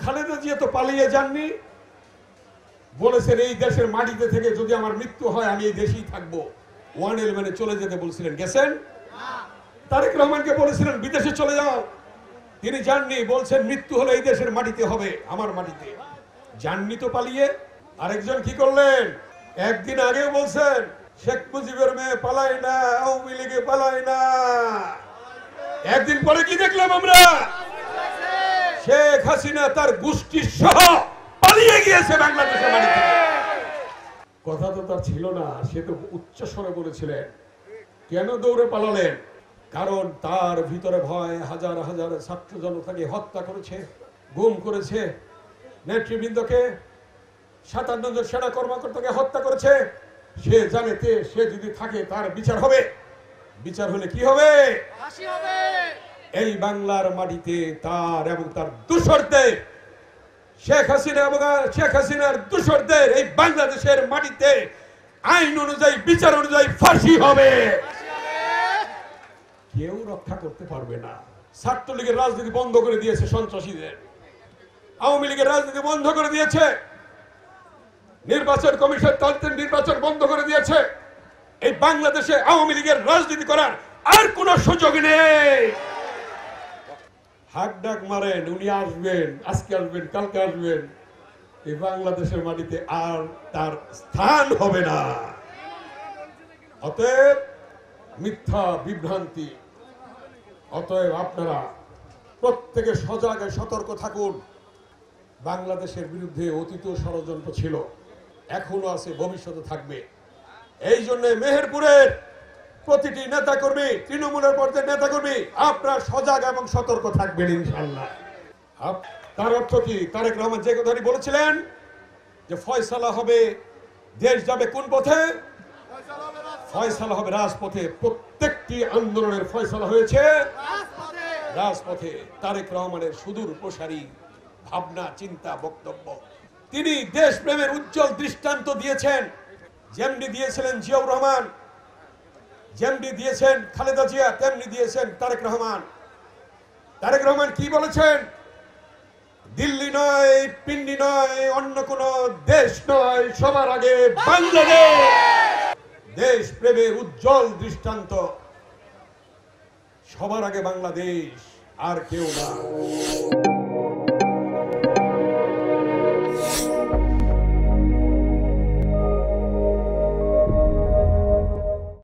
খালেদা জিয়া তো পালিয়ে যাননি, বলেছেন এই দেশের মাটিতে থেকে যদি আমার মৃত্যু হয় আমি এই দেশেই থাকবো। 111 চলে যেতে বলছিলেন, গেছেন? তারেক রহমানকে বলেছিলেন বিদেশে চলে যাও, তিনি যাননি, বলছেন মৃত্যু হলে এই দেশের মাটিতে হবে, আমার মাটিতে। যাননি তো পালিয়ে। আরেকজন কি করলেন, একদিন আগেও বলছেন শেখ মুজিবের মেয়ে পালায় না, আওয়ামী লীগে পালায় না। একদিন পরে কি দেখলাম আমরা, শেখ হাসিনা তার গোষ্ঠী সহ পালিয়ে গিয়েছে বাংলাদেশের মাটি থেকে। কথা তো তার ছিল না, সে তো উচ্চ স্বরে বলেছিলেন। কেন দৌড়ে পালালেন? কারণ তার ভিতরে ভয়, হাজার হাজার ছাত্র জনতাকে হত্যা করেছে, গুম করেছে, নেতৃবৃন্দকে 57 জন সেনা কর্মকর্তাকে হত্যা করেছে। সে জানে সে যদি থাকে তার বিচার হবে। বিচার হলে কি হবে? এই বাংলার মাটিতে তার এবং তার দূষরদের, শেখ হাসিনা এবং শেখ হাসিনার দূষরদের এই বাংলাদেশের মাটিতে আইন অনুযায়ী, বিচার অনুযায়ী ফাঁসি হবে। কেউ রক্ষা করতে পারবে না। ছাত্রলীগের রাজনীতি বন্ধ করে দিয়েছে সন্ত্রাসীদের, আওয়ামী লীগের রাজনীতি বন্ধ করে দিয়েছে, নির্বাচন কমিশন তন্ত্রের নির্বাচন বন্ধ করে দিয়েছে। এই বাংলাদেশে আওয়ামী লীগের রাজনীতি করার আর কোন সুযোগ নেই। হাক ডাক মারেন, উনি আসবেন, আজকে আসবেন, কালকে আসবেন, এই বাংলাদেশের মাটিতে আর তার স্থান হবে না। অতএব মিথ্যা বিভ্রান্তি, অতএব আপনারা প্রত্যেকে সজাগ সতর্ক থাকুন। বাংলাদেশের বিরুদ্ধে অতীত ষড়যন্ত্র ছিল, এখনো আছে, ভবিষ্যতে থাকবে। এই জন্য মেহেরপুরের প্রতিটি নেতাকর্মী, তৃণমূলের পর্যায়ের নেতাকর্মী, আপনারা সজাগ এবং সতর্ক থাকবেন ইনশাআল্লাহ। তার অর্থ কি? তারেক রহমান যে কথাটি বলেছিলেন যে ফয়সালা হবে, দেশ যাবে কোন পথে? ফয়সালা হবে রাজপথে। প্রত্যেকটি আন্দোলনের ফয়সালা হয়েছে রাজপথে। তারেক রহমানের সুদূর প্রসারী ভাবনা, চিন্তা, বক্তব্য, তিনি দেশপ্রেমের উজ্জ্বল দৃষ্টান্ত দিয়েছেন। যেমনি দিয়েছিলেন জিয়াউর রহমান, যেমনি দিয়েছেন খালেদা জিয়া, তেমনি দিয়েছেন তারেক রহমান। তারেক রহমান কি বলেছেন? দিল্লি নয়, পিন্ডি নয়, অন্য কোন দেশ নয়, সবার আগে বাংলাদেশ। দেশ প্রেমের উজ্জ্বল দৃষ্টান্ত, সবার আগে বাংলাদেশ, আর কেউ না।